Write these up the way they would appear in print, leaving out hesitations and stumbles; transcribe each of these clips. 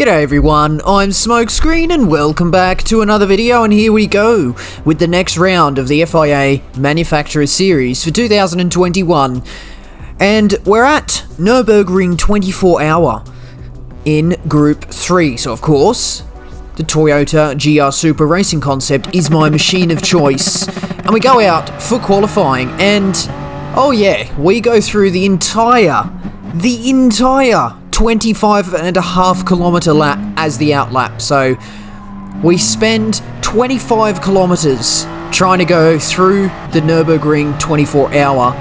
G'day everyone, I'm Smokescreen and welcome back to another video, and here we go with the next round of the FIA Manufacturer Series for 2021. And we're at Nürburgring 24 Hour in Group 3, so of course the Toyota GR Super Racing concept is my machine of choice. And we go out for qualifying and, oh yeah, we go through the entire 25.5 kilometer lap as the out lap. So we spend 25 kilometers trying to go through the Nürburgring 24 hour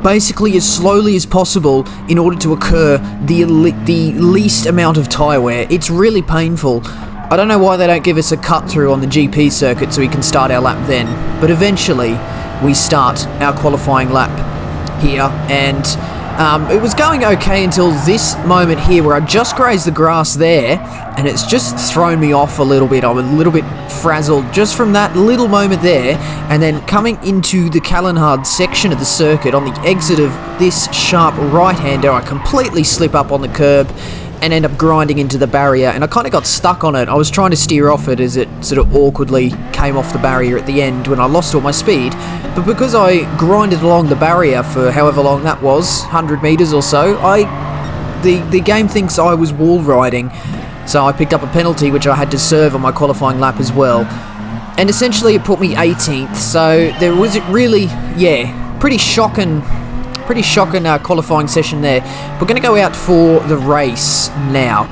basically as slowly as possible in order to occur the least amount of tyre wear. It's really painful. I don't know why they don't give us a cut through on the GP circuit so we can start our lap then, but eventually we start our qualifying lap here, and it was going okay until this moment here where I just grazed the grass there, and it's just thrown me off a little bit. I'm a little bit frazzled just from that little moment there, and then coming into the Kallenhard section of the circuit on the exit of this sharp right-hander, I completely slip up on the curb and end up grinding into the barrier, and I kind of got stuck on it. I was trying to steer off it as it sort of awkwardly came off the barrier at the end when I lost all my speed, but because I grinded along the barrier for however long that was, 100 meters or so, the game thinks I was wall riding, so I picked up a penalty which I had to serve on my qualifying lap as well, and essentially it put me 18th, so there was really, yeah, pretty shocking qualifying session there. We're going to go out for the race now.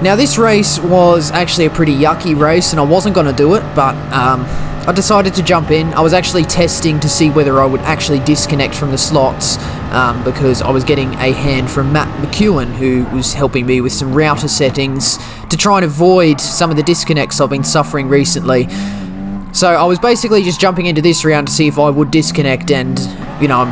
Now this race was actually a pretty yucky race and I wasn't going to do it, but I decided to jump in. I was actually testing to see whether I would actually disconnect from the slots because I was getting a hand from Matt McEwen, who was helping me with some router settings to try and avoid some of the disconnects I've been suffering recently. So I was basically just jumping into this round to see if I would disconnect, and you know,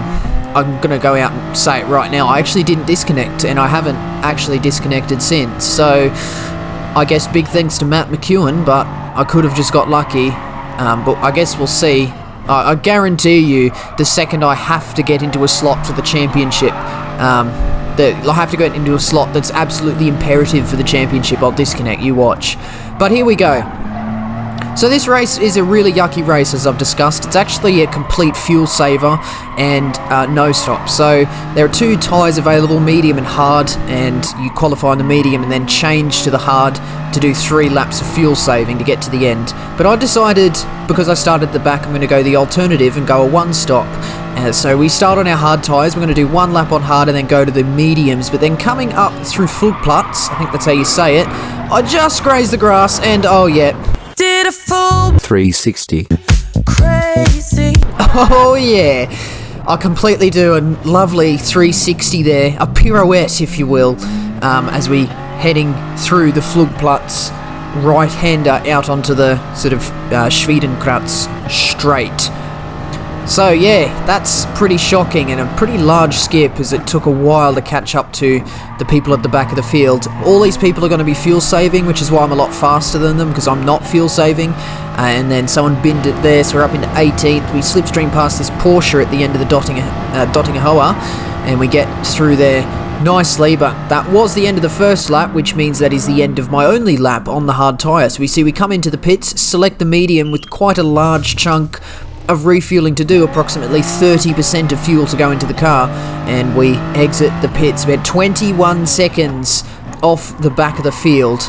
I'm going to go out and say it right now, I actually didn't disconnect, and I haven't actually disconnected since. So I guess big thanks to Matt McEwen, but I could have just got lucky. But I guess we'll see. I guarantee you, the second I have to get into a slot for the championship, I'll have to get into a slot that's absolutely imperative for the championship, I'll disconnect, you watch. But here we go. So this race is a really yucky race, as I've discussed. It's actually a complete fuel saver and no stop. So there are two tyres available, medium and hard, and you qualify on the medium and then change to the hard to do 3 laps of fuel saving to get to the end. But I decided, because I started at the back, I'm going to go the alternative and go a one stop. So we start on our hard tyres, we're going to do 1 lap on hard and then go to the mediums, but then coming up through Flugplatz, I think that's how you say it, I just grazed the grass and oh yeah, did a full 360. Crazy. Oh yeah, I completely do a lovely 360 there, a pirouette if you will, as we heading through the Flugplatz right-hander out onto the sort of Schwedenkreuz straight. So yeah, that's pretty shocking and a pretty large skip, as it took a while to catch up to the people at the back of the field. All these people are going to be fuel saving, which is why I'm a lot faster than them, because I'm not fuel saving. And then someone binned it there, so we're up into 18th. We slipstream past this Porsche at the end of the Dottinger Hoa, and we get through there nicely, but that was the end of the first lap, which means that is the end of my only lap on the hard tyre. So we come into the pits, select the medium with quite a large chunk of refueling to do, approximately 30% of fuel to go into the car, and we exit the pits. We had 21 seconds off the back of the field.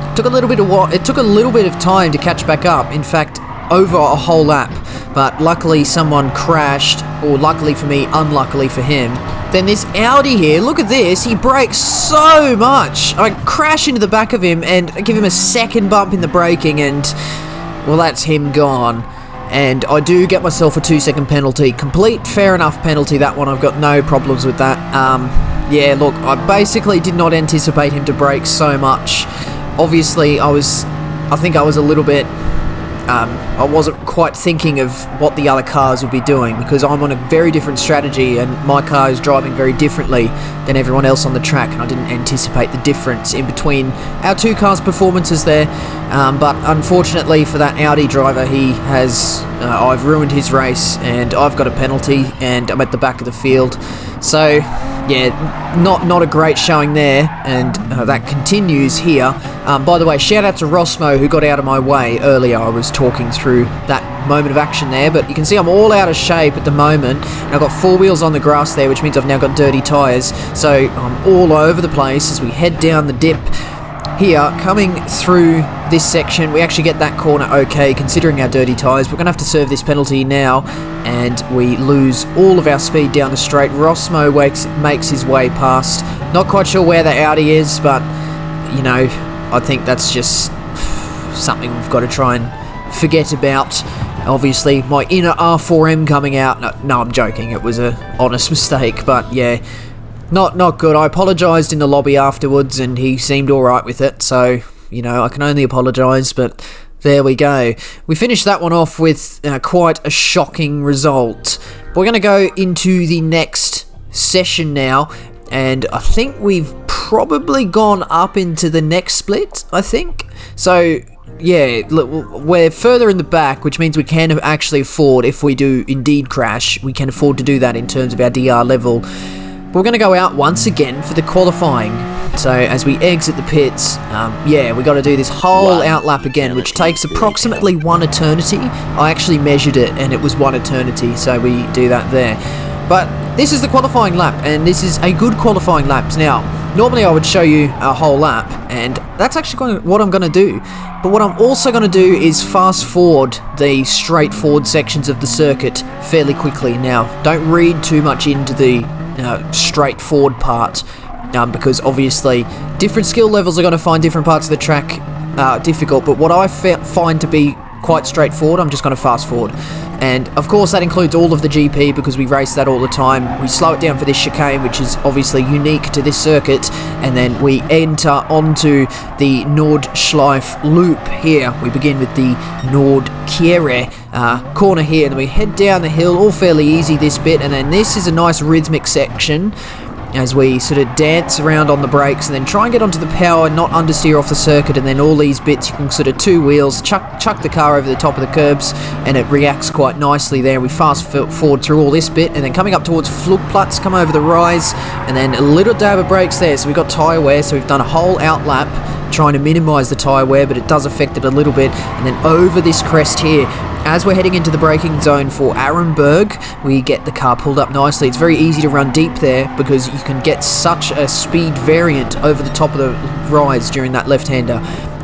It took a little bit of time to catch back up, in fact over a whole lap, but luckily someone crashed, or luckily for me, unluckily for him. Then this Audi here, look at this, he brakes so much. I crash into the back of him and give him a second bump in the braking, and well, that's him gone. And I do get myself a 2-second penalty. Complete, fair enough penalty, that one. I've got no problems with that. Yeah, look, I basically did not anticipate him to brake so much. Obviously, I think I was a little bit, I wasn't quite thinking of what the other cars would be doing, because I'm on a very different strategy and my car is driving very differently than everyone else on the track, and I didn't anticipate the difference in between our two cars' performances there. But unfortunately for that Audi driver, he has, I've ruined his race and I've got a penalty and I'm at the back of the field. So yeah, not a great showing there, and that continues here. By the way, shout out to Rosmo, who got out of my way earlier. I was talking through that moment of action there, but you can see I'm all out of shape at the moment, and I've got 4 wheels on the grass there, which means I've now got dirty tyres, so I'm all over the place as we head down the dip. Here, coming through this section, we actually get that corner okay, considering our dirty tyres. We're going to have to serve this penalty now, and we lose all of our speed down the straight. Rosmo makes his way past. Not quite sure where the Audi is, but, you know, I think that's just something we've got to try and forget about. Obviously, my inner R4M coming out. No, I'm joking. It was an honest mistake, but yeah. Not good. I apologised in the lobby afterwards, and he seemed alright with it, so, you know, I can only apologise, but there we go. We finished that one off with quite a shocking result. But we're going to go into the next session now, and I think we've probably gone up into the next split, I think. So, yeah, look, we're further in the back, which means we can actually afford, if we do indeed crash, we can afford to do that in terms of our DR level. We're going to go out once again for the qualifying. So as we exit the pits, yeah, we got to do this whole outlap again, which takes approximately 1 eternity. I actually measured it, and it was 1 eternity, so we do that there. But this is the qualifying lap, and this is a good qualifying lap. Now, normally I would show you a whole lap, and that's actually what I'm going to do. But what I'm also going to do is fast forward the straightforward sections of the circuit fairly quickly. Now, don't read too much into the straightforward part, because obviously different skill levels are going to find different parts of the track difficult, but what I find to be quite straightforward, I'm just going to fast forward. And of course that includes all of the GP, because we race that all the time. We slow it down for this chicane, which is obviously unique to this circuit, and then we enter onto the Nordschleife loop here. We begin with the Nordkere corner here, and then we head down the hill, all fairly easy this bit, and then this is a nice rhythmic section as we sort of dance around on the brakes and then try and get onto the power, not understeer off the circuit, and then all these bits you can sort of 2 wheels, chuck the car over the top of the curbs, and it reacts quite nicely there. We fast forward through all this bit, and then coming up towards Flugplatz, come over the rise, and then a little dab of brakes there, so we've got tyre wear, so we've done a whole outlap trying to minimise the tyre wear, but it does affect it a little bit. And then over this crest here, as we're heading into the braking zone for Arenberg, we get the car pulled up nicely. It's very easy to run deep there because you can get such a speed variant over the top of the rise during that left-hander.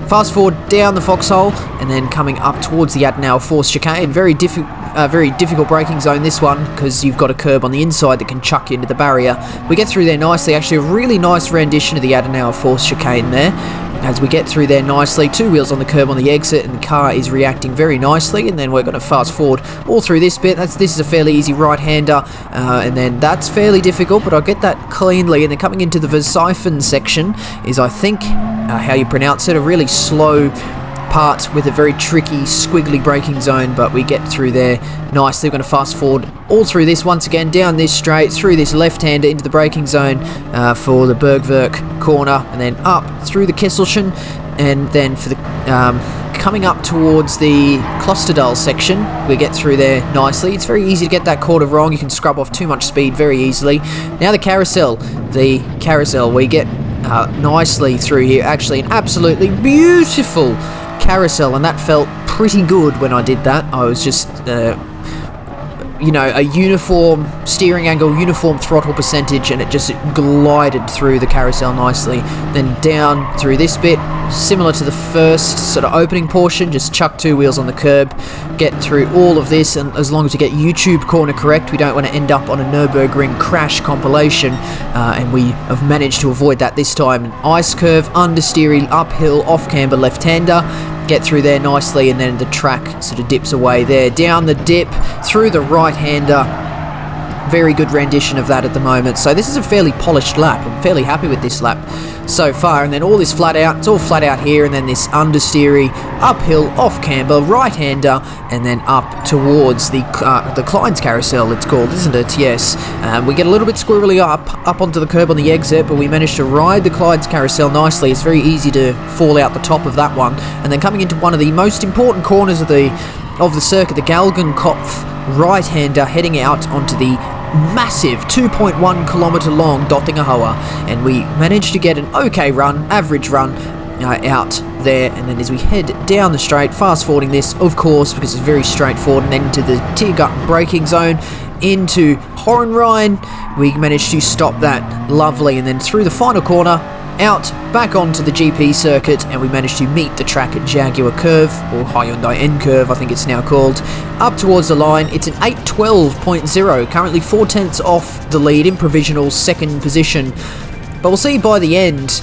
Fast forward down the foxhole, and then coming up towards the Adenauer Force chicane. Very difficult braking zone, this one, because you've got a curb on the inside that can chuck you into the barrier. We get through there nicely. Actually, a really nice rendition of the Adenauer Force chicane there. As we get through there nicely, 2 wheels on the curb on the exit, and the car is reacting very nicely. And then we're going to fast forward all through this bit. This is a fairly easy right-hander, and then that's fairly difficult, but I'll get that cleanly. And then coming into the Versifen section is, I think, how you pronounce it, a really slow part with a very tricky, squiggly braking zone, but we get through there nicely. We're going to fast forward all through this once again, down this straight, through this left-hander into the braking zone for the Bergwerk corner, and then up through the Kesselchen, and then for the coming up towards the Klosterdal section, we get through there nicely. It's very easy to get that quarter wrong. You can scrub off too much speed very easily. Now the carousel, we get nicely through here. Actually, an absolutely beautiful carousel, and that felt pretty good when I did that. I was just you know, a uniform steering angle, uniform throttle percentage, and it just glided through the carousel nicely. Then down through this bit, similar to the first sort of opening portion, just chuck 2 wheels on the curb, get through all of this, and as long as we get YouTube corner correct, we don't want to end up on a Nürburgring crash compilation, and we have managed to avoid that this time. An ice curve, understeering, uphill, off-camber, left-hander, get through there nicely, and then the track sort of dips away there. Down the dip, through the right-hander. Very good rendition of that at the moment. So this is a fairly polished lap. I'm fairly happy with this lap so far. And then all this flat out, it's all flat out here, and then this understeery, uphill, off-camber, right-hander, and then up towards the Klein's carousel, it's called, isn't it? Yes. We get a little bit squirrely up onto the curb on the exit, but we managed to ride the Klein's carousel nicely. It's very easy to fall out the top of that one. And then coming into one of the most important corners of the circuit, the Galgenkopf right-hander, heading out onto the massive 2.1 kilometer long Dottingahoa, and we managed to get an okay run, average run, out there. And then as we head down the straight, fast forwarding this of course because it's very straightforward, and then into the Tiergarten braking zone into Hohenrhein, we managed to stop that lovely, and then through the final corner out back onto the GP circuit, and we managed to meet the track at Jaguar Curve, or Hyundai N Curve I think it's now called, up towards the line. It's an 8:12.0, currently 4/10 off the lead in provisional second position, but we'll see by the end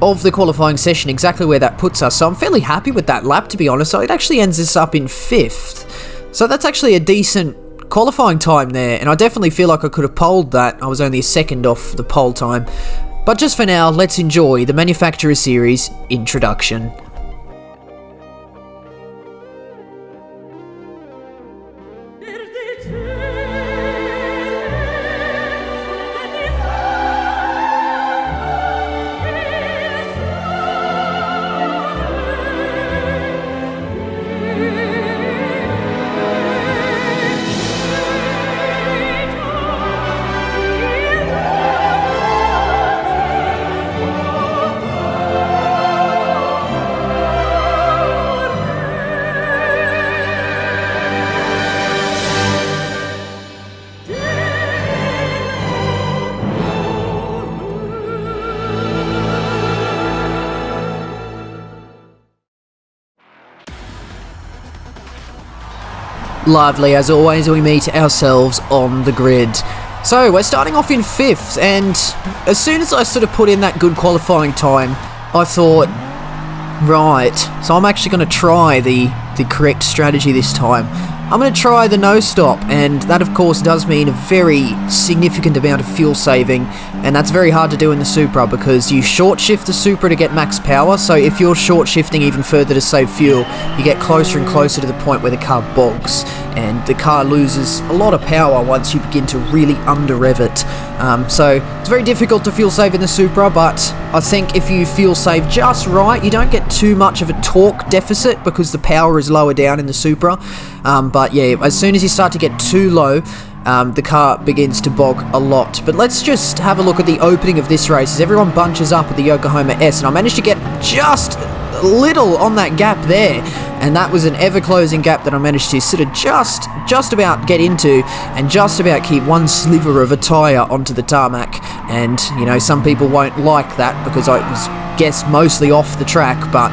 of the qualifying session exactly where that puts us. So I'm fairly happy with that lap, to be honest. So it actually ends us up in 5th, so that's actually a decent qualifying time there, and I definitely feel like I could have polled that. I was only a second off the pole time. But just for now, let's enjoy the Manufacturer Series introduction. Lively as always, we meet ourselves on the grid. So we're starting off in 5th, and as soon as I sort of put in that good qualifying time, I thought, right, so I'm actually going to try the correct strategy this time. I'm going to try the no stop, and that of course does mean a very significant amount of fuel saving, and that's very hard to do in the Supra because you short shift the Supra to get max power. So if you're short shifting even further to save fuel, you get closer and closer to the point where the car bogs, and the car loses a lot of power once you begin to really under rev it. So it's very difficult to fuel save in the Supra, but I think if you fuel save just right, you don't get too much of a torque deficit because the power is lower down in the Supra. But yeah, as soon as you start to get too low, the car begins to bog a lot. But let's just have a look at the opening of this race as everyone bunches up at the Yokohama S, and I managed to get just a little on that gap there, and that was an ever-closing gap that I managed to sort of just about get into and just about keep one sliver of a tyre onto the tarmac. And, you know, some people won't like that because I was, guess, mostly off the track, but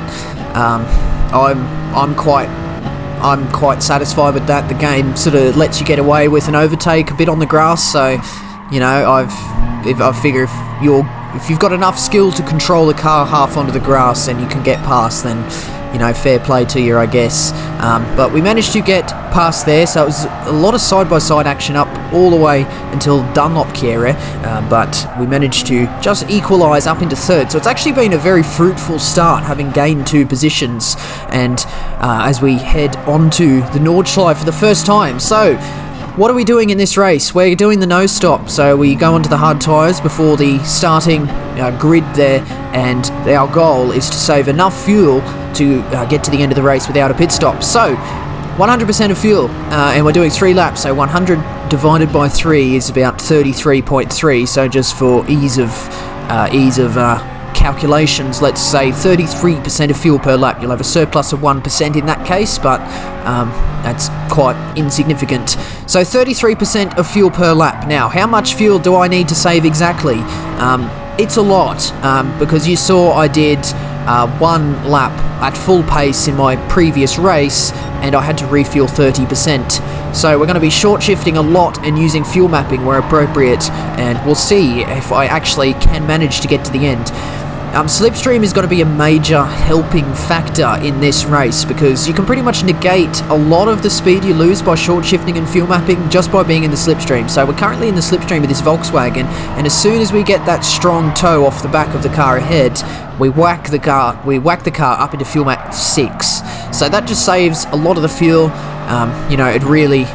I'm quite satisfied with that. The game sort of lets you get away with an overtake a bit on the grass, so, you know, I figure if you've got enough skill to control the car half onto the grass and you can get past, then, you know, fair play to you, I guess. But we managed to get past there, so it was a lot of side-by-side action up all the way until Dunlopkere, but we managed to just equalise up into 3rd. So it's actually been a very fruitful start, having gained 2 positions, and as we head onto the Nordschleife for the first time. So what are we doing in this race? We're doing the no stop, so we go onto the hard tyres before the starting grid there, and our goal is to save enough fuel to get to the end of the race without a pit stop. So 100% of fuel, and we're doing 3 laps, so 100 divided by 3 is about 33.3, so just for ease of calculations, let's say 33% of fuel per lap. You'll have a surplus of 1% in that case, but that's quite insignificant. So 33% of fuel per lap. Now, how much fuel do I need to save exactly? It's a lot, because you saw I did 1 lap at full pace in my previous race, and I had to refuel 30%. So we're going to be short shifting a lot and using fuel mapping where appropriate, and we'll see if I actually can manage to get to the end. Slipstream is going to be a major helping factor in this race because you can pretty much negate a lot of the speed you lose by short shifting and fuel mapping just by being in the slipstream. So we're currently in the slipstream of this Volkswagen, and as soon as we get that strong toe off the back of the car ahead, we whack the car up into fuel map 6. So that just saves a lot of the fuel. You know, it really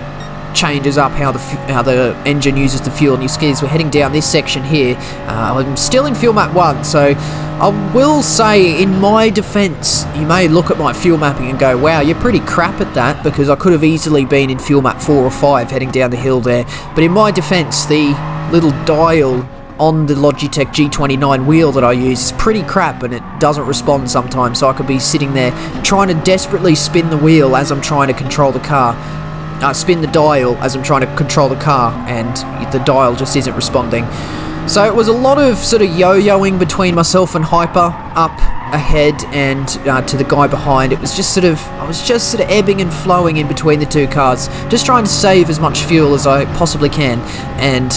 changes up how the engine uses the fuel. And you see as we're heading down this section here, I'm still in fuel map 1, so I will say, in my defense, you may look at my fuel mapping and go, wow, you're pretty crap at that, because I could have easily been in fuel map 4 or 5 heading down the hill there. But in my defense, the little dial on the Logitech G29 wheel that I use is pretty crap, and it doesn't respond sometimes, so I could be sitting there trying to desperately spin the wheel as I'm trying to control the car. Spin the dial as I'm trying to control the car, and the dial just isn't responding. So it was a lot of sort of yo-yoing between myself and Hyper up ahead and to the guy behind. It was just sort of, I was just sort of ebbing and flowing in between the two cars, just trying to save as much fuel as I possibly can. And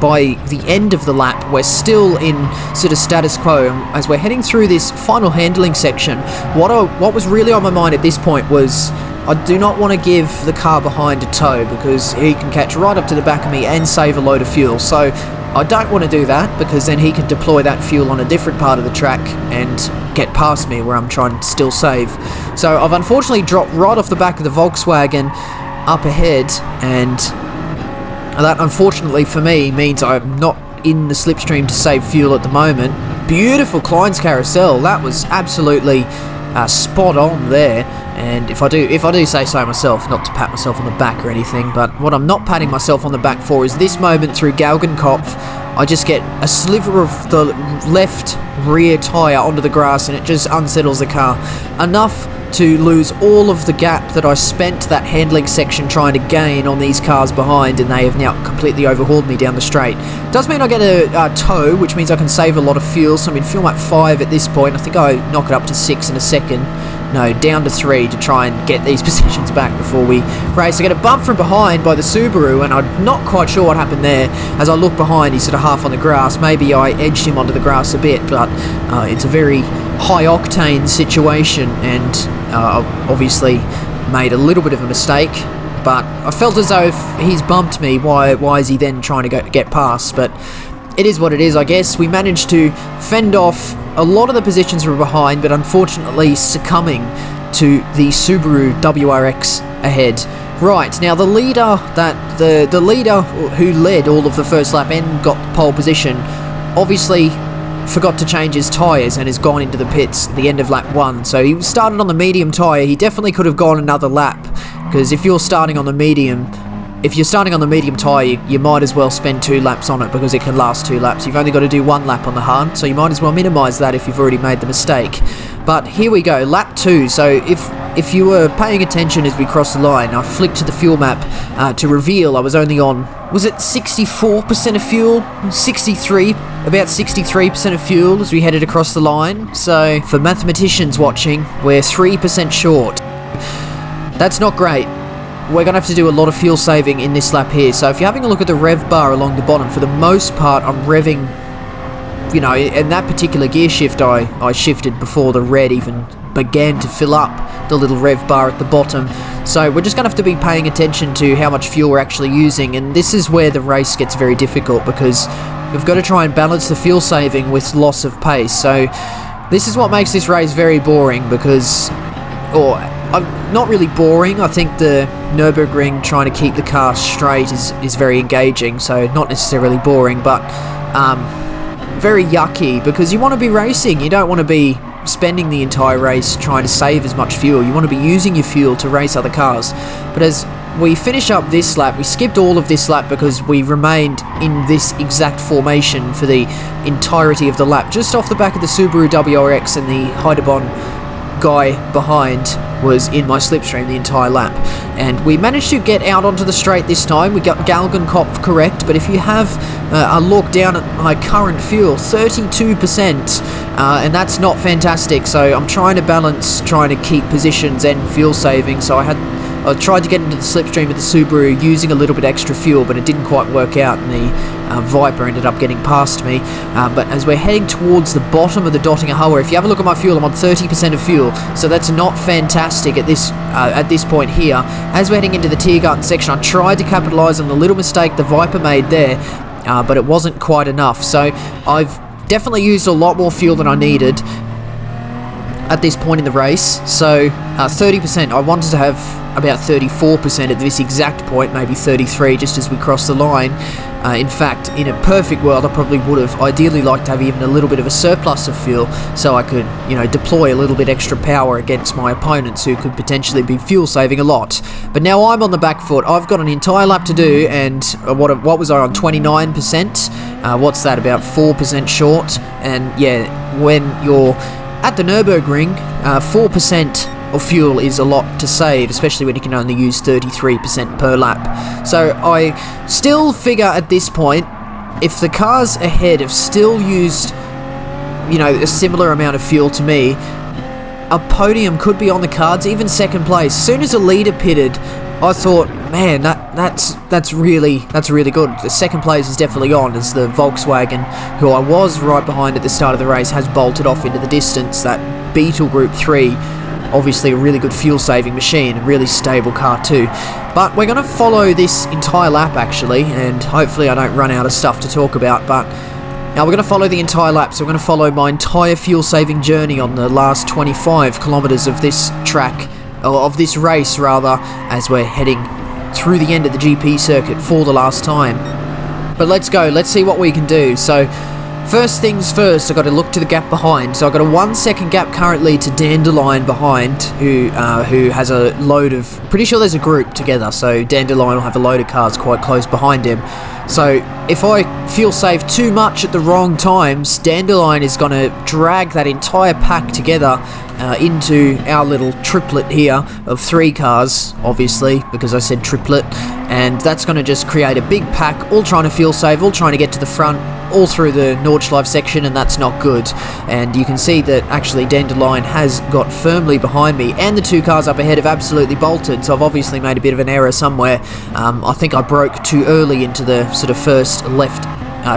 by the end of the lap, we're still in sort of status quo. And as we're heading through this final handling section, what was really on my mind at this point was, I do not want to give the car behind a tow, because he can catch right up to the back of me and save a load of fuel. So I don't want to do that, because then he can deploy that fuel on a different part of the track and get past me where I'm trying to still save. So I've unfortunately dropped right off the back of the Volkswagen up ahead, and that unfortunately for me means I'm not in the slipstream to save fuel at the moment. Beautiful Klein's carousel, that was absolutely spot on there. And if I do say so myself, not to pat myself on the back or anything, but what I'm not patting myself on the back for is this moment through Galgenkopf. I just get a sliver of the left rear tyre onto the grass, and it just unsettles the car enough to lose all of the gap that I spent that handling section trying to gain on these cars behind, and they have now completely overhauled me down the straight. Does mean I get a tow, which means I can save a lot of fuel, so I'm in fuel map 5 at this point. I think I knock it up to 6 in a second. No, down to 3 to try and get these positions back before we race. I get a bump from behind by the Subaru, and I'm not quite sure what happened there. As I look behind, he's sort of half on the grass. Maybe I edged him onto the grass a bit, but it's a very high-octane situation, and obviously made a little bit of a mistake. But I felt as though if he's bumped me, why is he then trying to get past? But it is what it is, I guess. We managed to fend off a lot of the positions from behind, but unfortunately succumbing to the Subaru WRX ahead. Right, now the leader the leader who led all of the first lap and got pole position obviously forgot to change his tyres and has gone into the pits at the end of lap 1. So he started on the medium tyre. He definitely could have gone another lap, because if you're starting on the medium tyre, you might as well spend 2 laps on it, because it can last 2 laps. You've only got to do 1 lap on the hard, so you might as well minimise that if you've already made the mistake. But here we go, lap 2. So if you were paying attention as we crossed the line, I flicked to the fuel map to reveal I was only on, was it 64% of fuel? About 63% of fuel as we headed across the line. So for mathematicians watching, we're 3% short. That's not great. We're going to have to do a lot of fuel saving in this lap here. So if you're having a look at the rev bar along the bottom, for the most part I'm revving, you know, in that particular gear shift I shifted before the red even began to fill up the little rev bar at the bottom. So we're just going to have to be paying attention to how much fuel we're actually using, and this is where the race gets very difficult, because we've got to try and balance the fuel saving with loss of pace. So this is what makes this race very boring, because, not really boring. I think the Nürburgring trying to keep the car straight is very engaging, so not necessarily boring, but very yucky, because you want to be racing. You don't want to be spending the entire race trying to save as much fuel. You want to be using your fuel to race other cars. But as we finish up this lap, we skipped all of this lap because we remained in this exact formation for the entirety of the lap, just off the back of the Subaru WRX, and the Heidebon guy behind was in my slipstream the entire lap. And we managed to get out onto the straight this time. We got Galgenkopf correct, but if you have a look down at my current fuel, 32%, and that's not fantastic. So I'm trying to balance, trying to keep positions and fuel saving. So I tried to get into the slipstream with the Subaru using a little bit extra fuel, but it didn't quite work out, and the Viper ended up getting past me. But as we're heading towards the bottom of the Dottinger Haue, if you have a look at my fuel, I'm on 30% of fuel, so that's not fantastic at this point here. As we're heading into the Tiergarten section, I tried to capitalise on the little mistake the Viper made there, but it wasn't quite enough. So I've definitely used a lot more fuel than I needed. at this point in the race, so 30%. I wanted to have about 34% at this exact point, maybe 33 just as we cross the line. In fact, in a perfect world, I probably would have ideally liked to have even a little bit of a surplus of fuel so I could, you know, deploy a little bit extra power against my opponents who could potentially be fuel saving a lot. But now I'm on the back foot. I've got an entire lap to do, and what was I on? 29%? What's that? About 4% short. And yeah, when you're at the Nürburgring, 4% of fuel is a lot to save, especially when you can only use 33% per lap. So I still figure at this point, if the cars ahead have still used, you know, a similar amount of fuel to me, a podium could be on the cards, even second place. As soon as the leader pitted, I thought, man, that's really good. The second place is definitely on, as the Volkswagen, who I was right behind at the start of the race, has bolted off into the distance. That Beetle Group 3, obviously a really good fuel saving machine, a really stable car too. But we're going to follow this entire lap actually, and hopefully I don't run out of stuff to talk about, but now we're going to follow the entire lap. So we're going to follow my entire fuel saving journey on the last 25 kilometers of this track, or of this race rather, as we're heading through the end of the GP circuit for the last time. But let's go, let's see what we can do. So first things first, I've got to look to the gap behind. So I've got a 1 second gap currently to Dandelion behind, who has a load of, pretty sure there's a group together, so Dandelion will have a load of cars quite close behind him. So if I fuel save too much at the wrong times, Dandelion is going to drag that entire pack together into our little triplet here of 3 cars, obviously, because I said triplet, and that's going to just create a big pack, all trying to fuel save, all trying to get to the front, all through the Nordschleife section, and that's not good. And you can see that actually Dandelion has got firmly behind me, and the 2 cars up ahead have absolutely bolted, so I've obviously made a bit of an error somewhere. I think I broke too early into the sort of first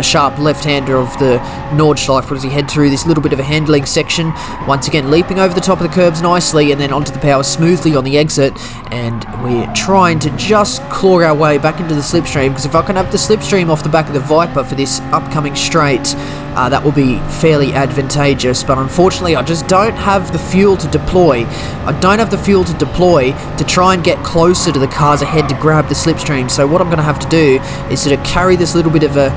sharp left-hander of the Nordschleife as we head through this little bit of a handling section. Once again, leaping over the top of the curbs nicely, and then onto the power smoothly on the exit, and we're trying to just claw our way back into the slipstream, because if I can have the slipstream off the back of the Viper for this upcoming straight, that will be fairly advantageous. But unfortunately, I just don't have the fuel to deploy. I don't have the fuel to deploy to try and get closer to the cars ahead to grab the slipstream. So what I'm going to have to do is sort of carry this little bit of a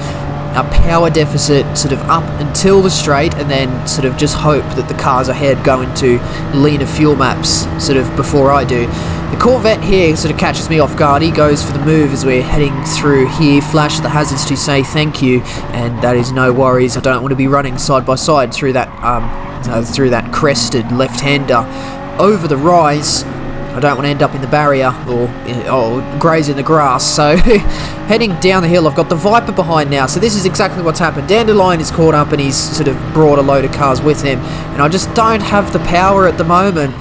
power deficit sort of up until the straight, and then sort of just hope that the cars ahead go into leaner fuel maps sort of before I do. The Corvette here sort of catches me off guard. He goes for the move as we're heading through here, flash the hazards to say thank you, and that is no worries. I don't want to be running side by side through that crested left-hander over the rise. I don't want to end up in the barrier or graze in the grass. So heading down the hill, I've got the Viper behind now. So this is exactly what's happened. Dandelion is caught up and he's sort of brought a load of cars with him, and I just don't have the power at the moment.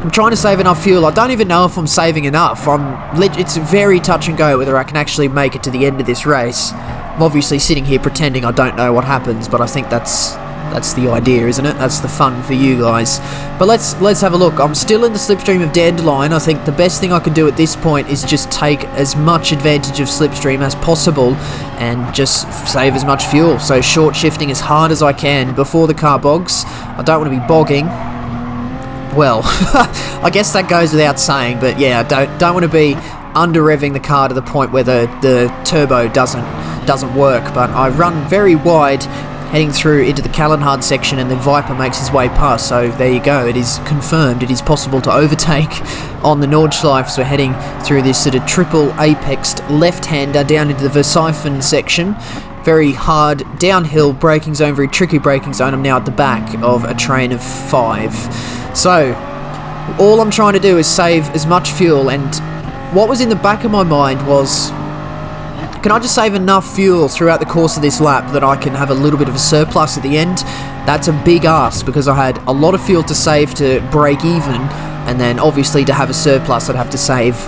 I'm trying to save enough fuel. I don't even know if I'm saving enough. It's very touch and go whether I can actually make it to the end of this race. I'm obviously sitting here pretending I don't know what happens, but I think that's the idea, isn't it? That's the fun for you guys. But let's have a look. I'm still in the slipstream of Dandelion. I think the best thing I can do at this point is just take as much advantage of slipstream as possible and just save as much fuel. So short shifting as hard as I can before the car bogs. I don't want to be bogging. Well, I guess that goes without saying, but yeah, I don't want to be under revving the car to the point where the turbo doesn't work. But I run very wide, heading through into the Callenhard section, and the Viper makes his way past. So there you go, it is confirmed. It is possible to overtake on the Nordschleife. So we're heading through this sort of triple apexed left-hander down into the Versiphen section. Very hard downhill braking zone, very tricky braking zone. I'm now at the back of a train of 5. So all I'm trying to do is save as much fuel, and what was in the back of my mind was, can I just save enough fuel throughout the course of this lap that I can have a little bit of a surplus at the end? That's a big ask, because I had a lot of fuel to save to break even, and then obviously to have a surplus I'd have to save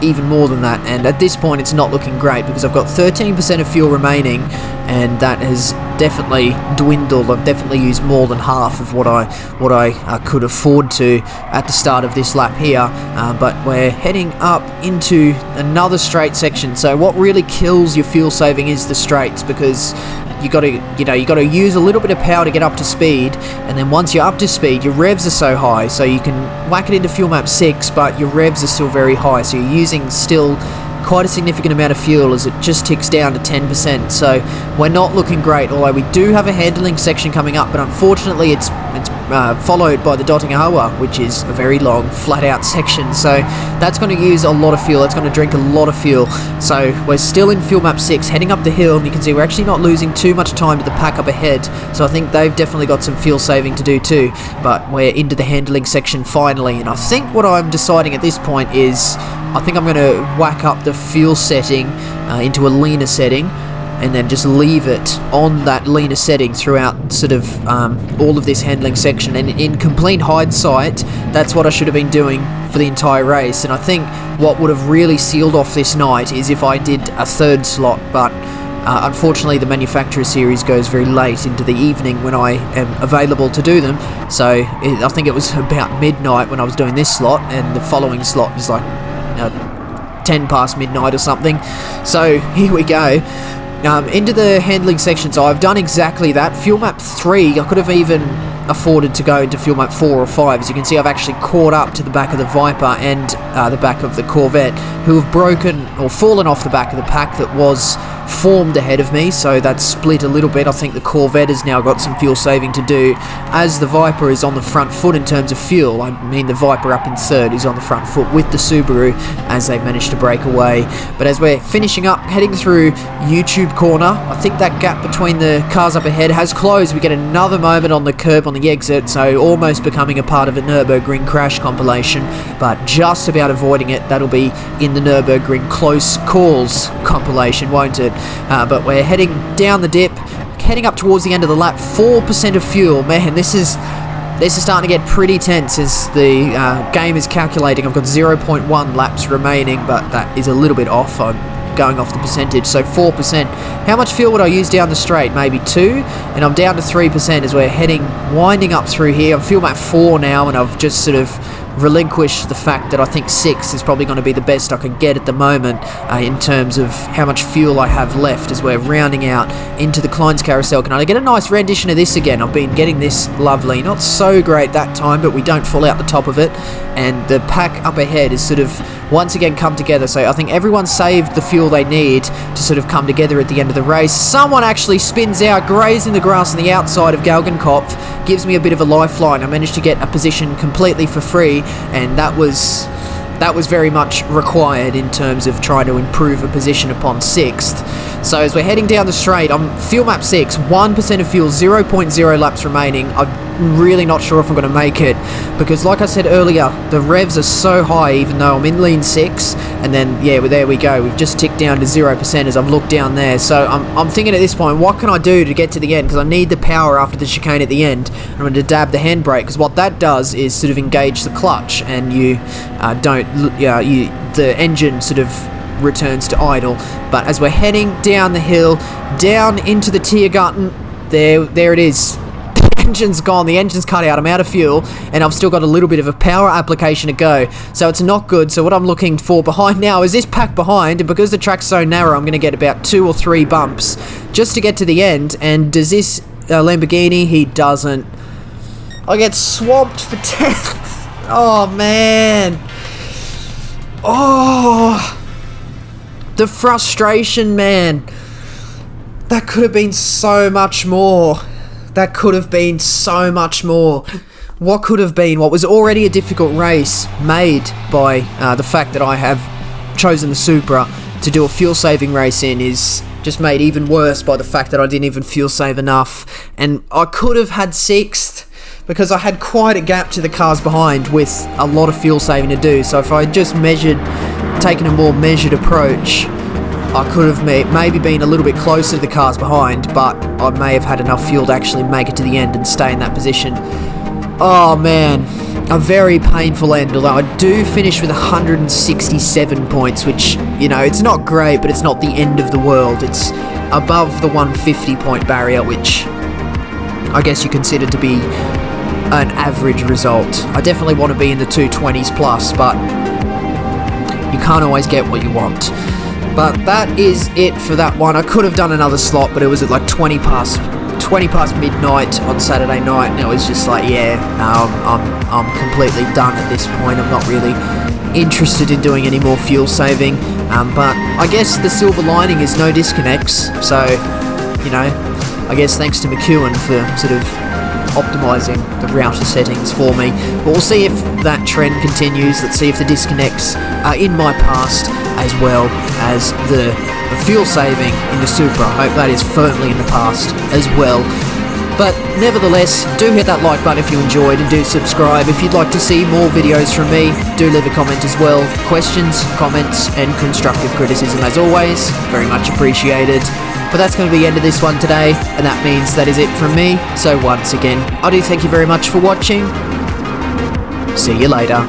even more than that, and at this point it's not looking great because I've got 13% of fuel remaining, and that has definitely dwindled. I've definitely used more than half of what I could afford to at the start of this lap here, but we're heading up into another straight section. So what really kills your fuel saving is the straights, because you got to use a little bit of power to get up to speed, and then once you're up to speed, your revs are so high, so you can whack it into fuel map 6, but your revs are still very high, so you're using still quite a significant amount of fuel as it just ticks down to 10%. So we're not looking great, although we do have a handling section coming up, but unfortunately it's followed by the dotting hour, which is a very long flat out section, so that's going to use a lot of fuel. That's going to drink a lot of fuel. So we're still in fuel map 6 heading up the hill, and you can see we're actually not losing too much time to the pack up ahead, so I think they've definitely got some fuel saving to do too. But we're into the handling section finally, and I think what I'm deciding at this point is I think I'm going to whack up the fuel setting into a leaner setting, and then just leave it on that leaner setting throughout sort of all of this handling section. And in complete hindsight, that's what I should have been doing for the entire race. And I think what would have really sealed off this night is if I did a third slot, but unfortunately the manufacturer series goes very late into the evening when I am available to do them. So I think it was about midnight when I was doing this slot, and the following slot is like 10 past midnight or something. So here we go. Into the handling section, so I've done exactly that. Fuel map 3, I could have even afforded to go into fuel map 4 or 5. As you can see, I've actually caught up to the back of the Viper and the back of the Corvette, who have broken or fallen off the back of the pack that was formed ahead of me, so that's split a little bit. I think the Corvette has now got some fuel saving to do, as the Viper is on the front foot in terms of fuel. I mean, the Viper up in third is on the front foot with the Subaru as they managed to break away. But as we're finishing up, heading through YouTube corner, I think that gap between the cars up ahead has closed. We get another moment on the curb on the exit, so almost becoming a part of a Nürburgring crash compilation, but just about avoiding it. That'll be in the Nürburgring close calls compilation, won't it? But we're heading down the dip, heading up towards the end of the lap. 4% of fuel. Man, this is starting to get pretty tense as the game is calculating. I've got 0.1 laps remaining, but that is a little bit off. I'm going off the percentage, so 4%. How much fuel would I use down the straight? Maybe 2, and I'm down to 3% as we're winding up through here. I'm fuel map 4 now, and I've just sort of relinquish the fact that I think 6 is probably going to be the best I can get at the moment in terms of how much fuel I have left as we're rounding out into the Klein's Carousel. Can I get a nice rendition of this again? I've been getting this lovely. Not so great that time, but we don't fall out the top of it. And the pack up ahead is sort of once again come together. So I think everyone saved the fuel they need to sort of come together at the end of the race. Someone actually spins out, grazing the grass on the outside of Galgenkopf, gives me a bit of a lifeline. I managed to get a position completely for free, and that was very much required in terms of trying to improve a position upon 6th. So as we're heading down the straight, I'm fuel map 6, 1% of fuel, 0.0 laps remaining. I'm really not sure if I'm going to make it, because like I said earlier, the revs are so high even though I'm in lean 6, and then yeah, well, there we go, we've just ticked down to 0% as I've looked down there. So I'm thinking at this point, what can I do to get to the end, because I need the power after the chicane at the end. I'm going to dab the handbrake, because what that does is sort of engage the clutch, and you the engine sort of returns to idle. But as we're heading down the hill, down into the Tiergarten, there it is. The engine's gone, the engine's cut out, I'm out of fuel, and I've still got a little bit of a power application to go, so it's not good. So what I'm looking for behind now is this pack behind, and because the track's so narrow, I'm going to get about 2 or 3 bumps just to get to the end. And does this Lamborghini? He doesn't. I get swamped for 10th. Oh man. Oh, the frustration, man. That could have been so much more. That could have been so much more. What could have been, what was already a difficult race, made by the fact that I have chosen the Supra to do a fuel saving race in, is just made even worse by the fact that I didn't even fuel save enough. And I could have had 6th, because I had quite a gap to the cars behind with a lot of fuel saving to do. So if I had just taken a more measured approach, I could have maybe been a little bit closer to the cars behind, but I may have had enough fuel to actually make it to the end and stay in that position. Oh man, a very painful end, although I do finish with 167 points, which, you know, it's not great, but it's not the end of the world. It's above the 150 point barrier, which I guess you consider to be an average result. I definitely want to be in the 220s plus, but you can't always get what you want. But that is it for that one. I could have done another slot, but it was at like 20 past midnight on Saturday night, and it was just like, yeah, I'm completely done at this point. I'm not really interested in doing any more fuel saving, but I guess the silver lining is no disconnects, so, you know, I guess thanks to McEwen for sort of optimizing the router settings for me. But we'll see if that trend continues. Let's see if the disconnects are in my past as well as the fuel saving in the Supra. I hope that is firmly in the past as well. But nevertheless, do hit that like button if you enjoyed, and do subscribe. If you'd like to see more videos from me, do leave a comment as well. Questions, comments, and constructive criticism as always, very much appreciated. But that's going to be the end of this one today, and that means that is it from me. So once again, I do thank you very much for watching. See you later.